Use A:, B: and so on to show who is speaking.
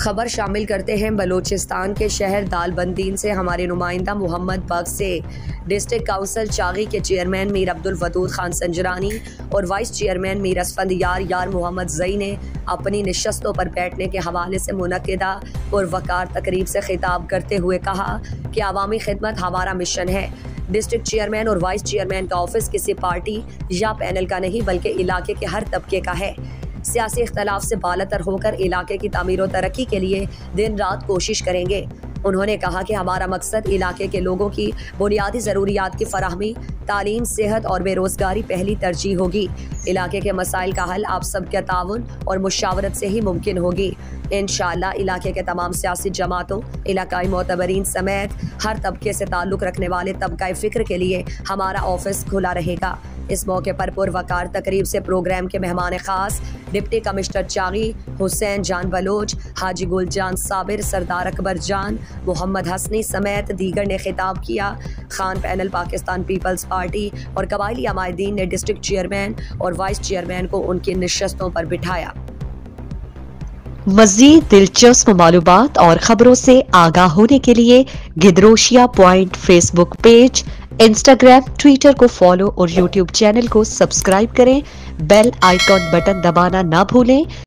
A: खबर शामिल करते हैं बलूचिस्तान के शहर दालबंदीन से हमारे नुमाइंदा मोहम्मद बख्श से। डिस्ट्रिक्ट काउंसिल चागी के चेयरमैन मीर अब्दुल वदूद खान संजरानी और वाइस चेयरमैन मीर असफंदियार यार मोहम्मद जई ने अपनी नशस्तों पर बैठने के हवाले से मुनक्किदा पुरवकार तकरीब से खिताब करते हुए कहा कि अवामी खिदमत हमारा मिशन है। डिस्ट्रिक्ट चेयरमैन और वाइस चेयरमैन का ऑफिस किसी पार्टी या पैनल का नहीं बल्कि इलाके के हर तबके का है। सियासी इख्तलाफ से बालतर होकर इलाके की तामीर और तरक्की के लिए दिन रात कोशिश करेंगे। उन्होंने कहा कि हमारा मकसद इलाके के लोगों की बुनियादी ज़रूरियात की फराहमी, तालीम, सेहत और बेरोज़गारी पहली तरजीह होगी। इलाके के मसाइल का हल आप सब के ताउन और मुशावरत से ही मुमकिन होगी। इंशाअल्लाह इलाके के तमाम सियासी जमातों, इलाकाई मोतबरीन समेत हर तबके से ताल्लुक़ रखने वाले तबका फ़िक्र के लिए हमारा ऑफिस खुला रहेगा। इस मौके पर पुरवकार तकरीब से प्रोग्राम के मेहमान खास डिप्टी कमिश्नर चागी हुसैन जान बलोच, हाजी गुलजान साबिर, सरदार अकबर जान, मोहम्मद हसनी समेत दीगर ने खिताब किया। खान पैनल पाकिस्तान पीपल्स पार्टी और कबायली अमायदीन ने डिस्ट्रिक्ट चेयरमैन और वाइस चेयरमैन को उनकी नशस्तों पर बिठाया।
B: मज़ीद दिलचस्प मालूमात और खबरों से आगाह होने के लिए गिदरोशिया point Facebook page, Instagram, Twitter को फॉलो और यूट्यूब चैनल को सब्सक्राइब करें। बेल आइकॉन बटन दबाना ना भूलें